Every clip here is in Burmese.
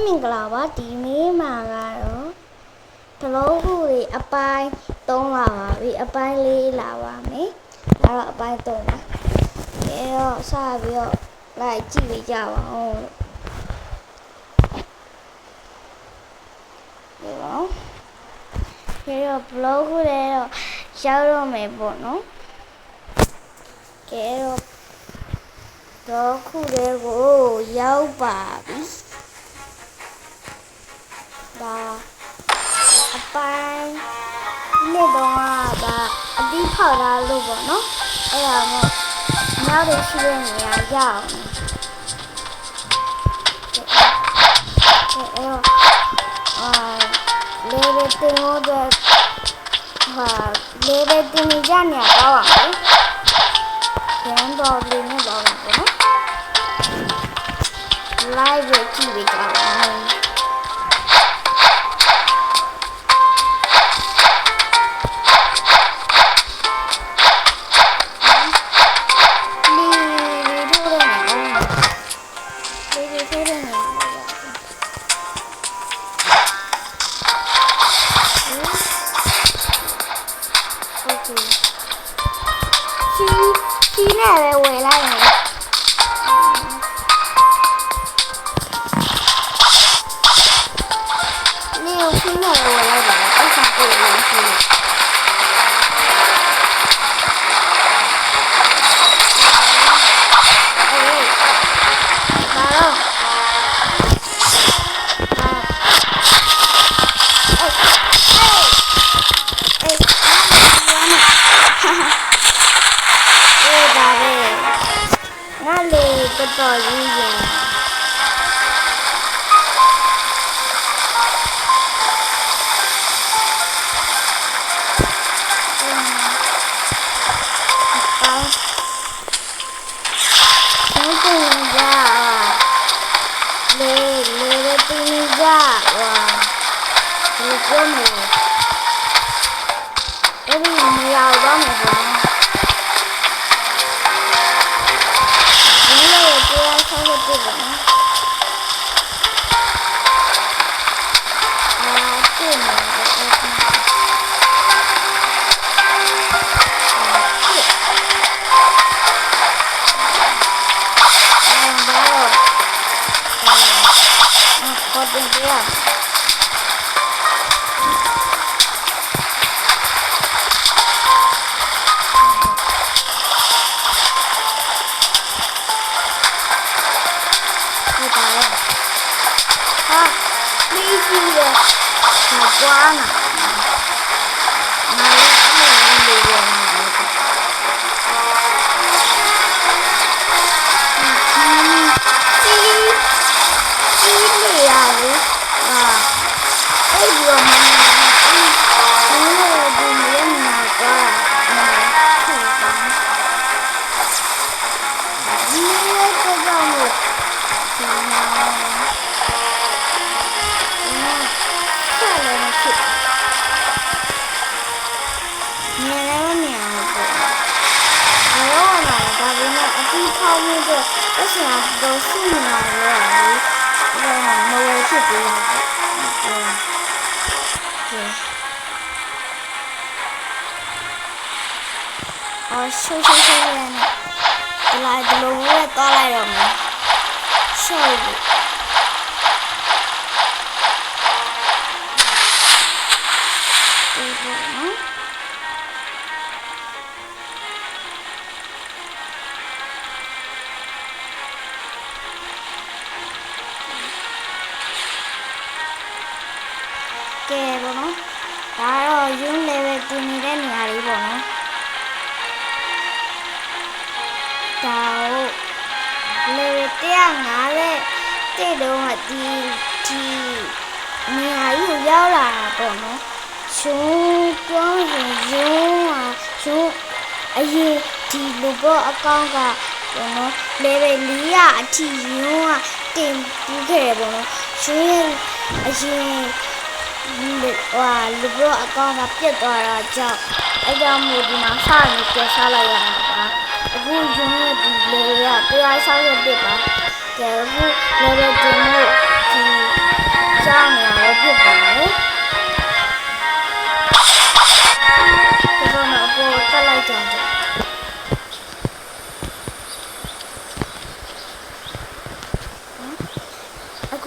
မင်္ဂလာပါဒီနေ့မှာကတော့ဘလော့ခုတွေအပိုင်း3လာပါပြီအပိုင်း4လာပါမယ်ဒါတော့အပိုင်း3ပါအဲတော့စပြီးတော့လိုက်ကြည့်ပေးကြပါဦးဒီတော့ဘလော့ခုတွေတော့ရောက်တော့မယ်ပေါ့နော်ကဲတော့ခုတွေကိုရောက်ပါပြီဒါအပိုင်းနှစ်တော့ကအတိဖောက်ထားလို့ပေါ့နော်အဲ့ဒါမို့နောက်တစ်ရှိတဲ့နေရာရအောင်လေဘယ်တင်လို့တဲ့လေဘယ်တင်ကြနေတော့ပါမယ်ကျန်တော့လေးနဲ့တော့ပါပေါ့နော် live ကြည့်ကြပါဦးဒီနဲ့ပဲဝယ်လိုက်မယ်နေကိုခင်းနဲ့ဝယ်လိုက်ပါအဲ့ဒါကိုလည်းခင်းနေတော်ကြီးရင်ရှုပ်ရနေဒီလိုဝဲသွားလိုက်တော့မယ်ရှုပ်ဒီလိုနော်ကဲပေါ့နော်ဒါတော့ unit level တင်နေတဲ့နေရာလေးပေါ့နော်ဒါလေ150တဲ့တုန်းကဒီနေရာကြီးရောက်လာတာပေါ့နော်ရှင်ပြောင်းရင်ရှင်အရင်ဒီလိုပေါ့အကောင့်ကပေါ့နော် level 4အထိရုံးကတင်ပြီးခဲ့တယ်ပေါ့နော်ရှင်အရင်လူပေါ့အကောင့်ကပြတ်သွားတာကြောင့်အဲကြောင့်မို့ဒီမှာစနေပြတ်စားလိုက်ရတာပါအခုရုံးရဲ့ဒီလေက161ပါကဲအခု level တင်လို့ဒီ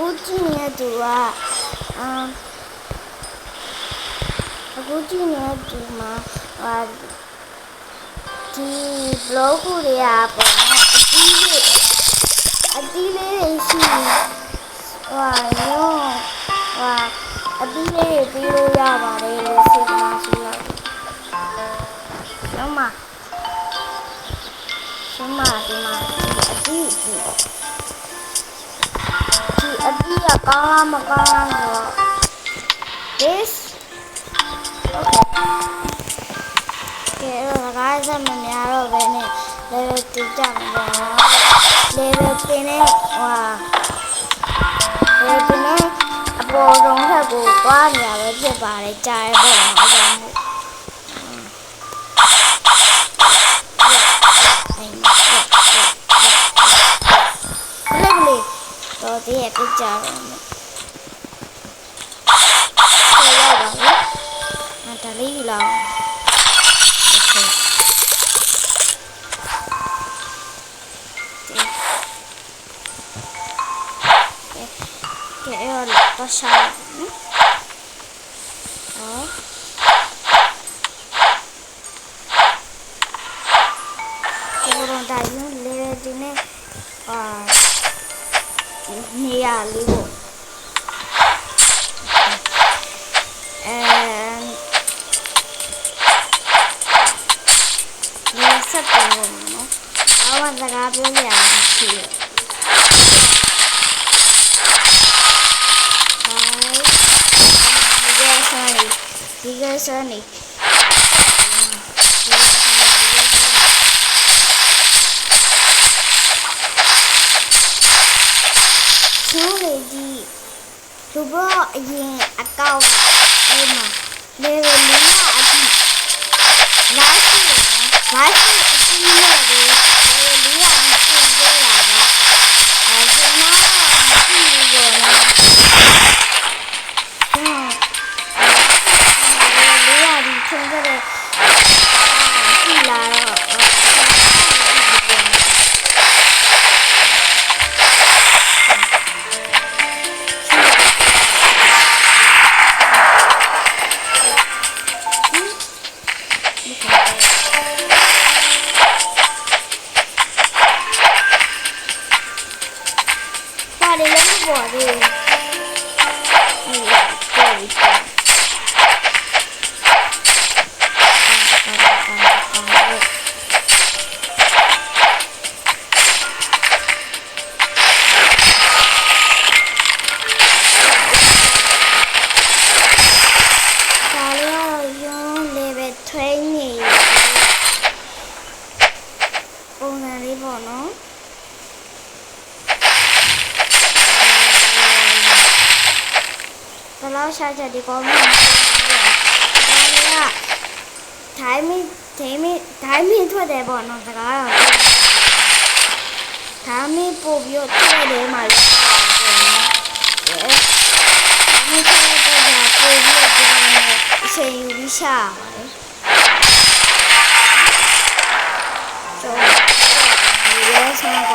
အခုကြည့်နေတဲ့သူကအခုကြည့်နေတဲ့သူမှာဒီ blog တွေကပေါ့နော်အတီးလေးတွေရှိရောအတီးလေးတွေပြီးလို့ရပါတယ်လို့ဆိုမှဆိုတော့ဆုံးမဒီမှာအတီးဒီအတီးကကောင်းလားမကောင်းလားဆိုတော့ this okay ကဲတော့ကားစမများတော့ဘဲနဲ့ level တူကြမှာပေါ့နော် level တင်နဲ့level တင်နဲ့အပေါ်ဆုံးထက်ကိုသွားနေရပဲဖြစ်ပါတယ်ကြားရပေါ့နော်အကြောင်းမို့တော့ဒီရဲ့ပြကြတော့မယ်ဆက်ရပါဘူးဒါလေးယူလောက်ကဲရောတော့ရှာတော့ဒါယူလေဒီနေ့နေရလေးပေါ့ဒီဆက်တယ်နော်ဘာမှစကားပြောရအောင်မရှိဘူးဒီကစားနေလူဘောအရင်အကောက်အဲ့မှာလေဝလီကအတိလာရှိအတိနဲ့လေဝလီကမရှိသေးတာပါကျွန်တော်မရှိဘူးပေါ့နော်လေဝလီကဒီချင်းတဲ့ရှိလာတော့ရှာကြဒီကောင်းမှာဒါကဒိုင်းမင်းထွက်တယ်ပေါ့နော်စကားတော့ဒါမင်းပို့ပြီးတော့ထွက်တယ်မှာလို့ပြောတယ်ဒါမင်းထွက်တဲ့ကပို့ပြီးတော့ဒီမှာအချိန်ယူပြီးရှာပါတယ်ကျော်ဒီရဲဆန်းက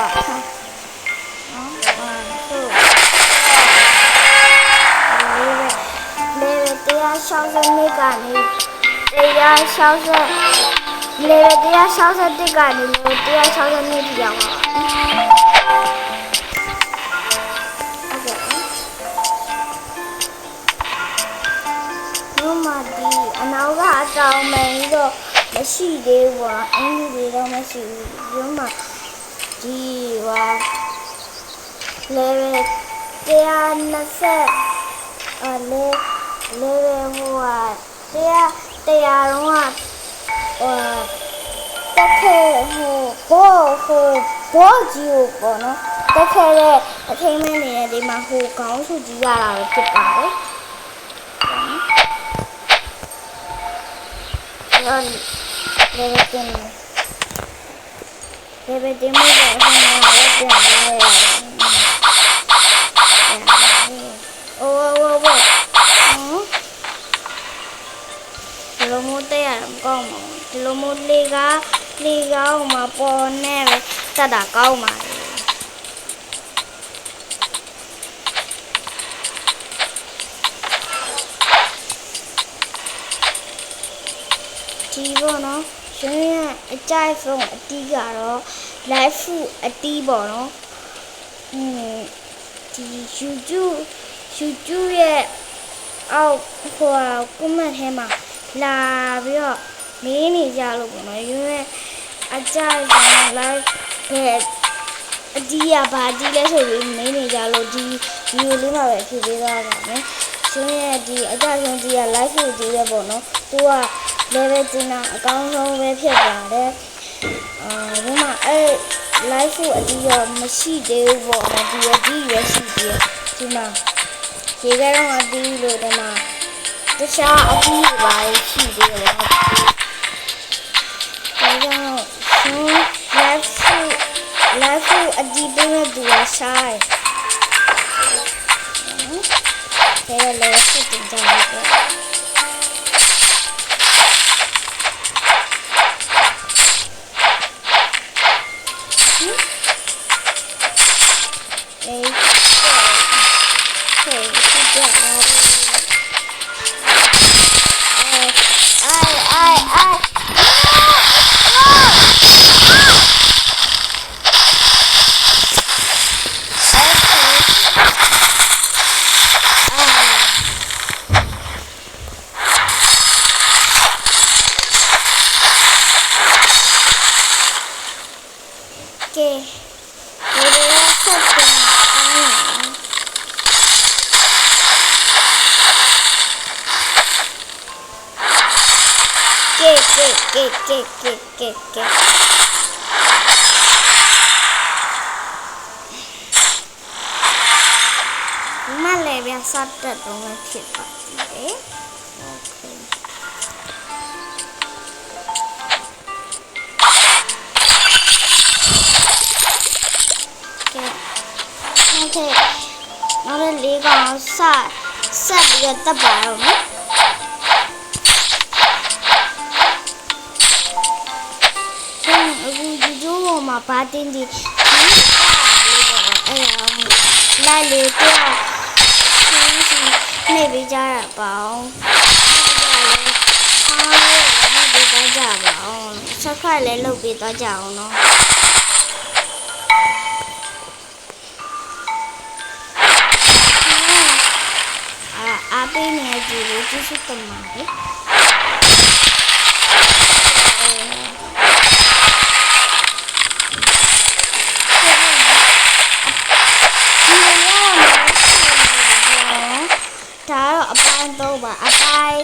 60နှစ်ကနေ160လေ161ကနေ160နှစ်ပြောင်းပါဟုတ်ကဲ့ဒီအနောက်ကအတောင်မှန်တော့မရှိသေးဘူးပေါ့အင်းကြီးတွေတော့မရှိဘူးဒီမှာဒီလေ120လေတရားတော့တက်ခဲဘောကြီးကိုပေါ့နော်တက်ခဲတဲ့အထိမ်းမင်းနေတဲ့ဒီမှာခေါင်းစုကြီးရတာပဲဖြစ်ပါတယ်လေဘတင်မို့တော့အဆုံးမှာလည်းပြန်လို့ရတယ်အိုးဒီလိုမျိုးတက်ရတာမကောင်းပါဘူးဒီလိုမျိုးလေကားမှာပေါ်နေပဲတက်တာကောင်းပါလေ ဒီပေါ့နော်ရှင်ရဲ့အကြိုက်ဆုံးအတီးကတော့ live food အတီးပေါ့နော်ဒီ YouTube ရဲ့အောက်ဟို comment ထဲမှာလာပြီးတော့မေးနေကြလို့ပေါ့နော်ရွေးအကြိုက်ဆုံး live ပဲအတီးရပါတီးလဲဆိုပြီးမေးနေကြလို့ဒီဗီဒီယိုလေးမှာပဲဖြည့်ပေးသွားပါမယ်ရှင်ရဲ့ဒီအကြိုက်ဆုံးတီးရ live food တီးရပေါ့နော်သူကlevel ကျင်းတာအကောင်းဆုံးပဲဖြစ်ပါတယ်ဒီမှာlive food အတီးရောမရှိသေးဘူးပေါ့နော်ဒီရွယ်ရှိသေးတယ်ဒီမှာရေခဲတော့အတီးလို့ဒီမှာတခြားအတီးတွေပါရှိသေးတယ်ပေါ့ဒါကြောင့်ရှင် live food အတီးပေးမဲ့သူကဆိုင်ဒါလည်းစစ်တင်ကြတယ်ပေါ့ကဲမလည်းပြစတဲ့တော့မဖြစ်ပါဘူးโอเคနောက်လေးကောင်ဆက်ပြီးတော့တက်ပါတော့မယ်မှာပါတင်ဒီလိုက်လေတော့နေပြီးကြရပါအောင်နေပြီးတော့ကြပါအောင်ဆက်ခွက်လည်းလုပ်ပြီးတော့ကြအောင်နော်အားပေးနေကြည့်လို့ကျေးဇူးတင်ပါတယ်တော့ပါအပိုင်း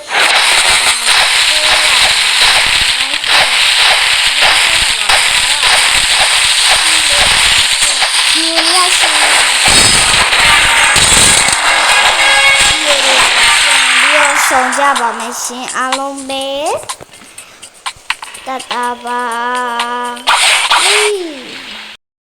ဆောင်ကြပါမယ်ရှင်အားလုံးပဲတတ်တာပါ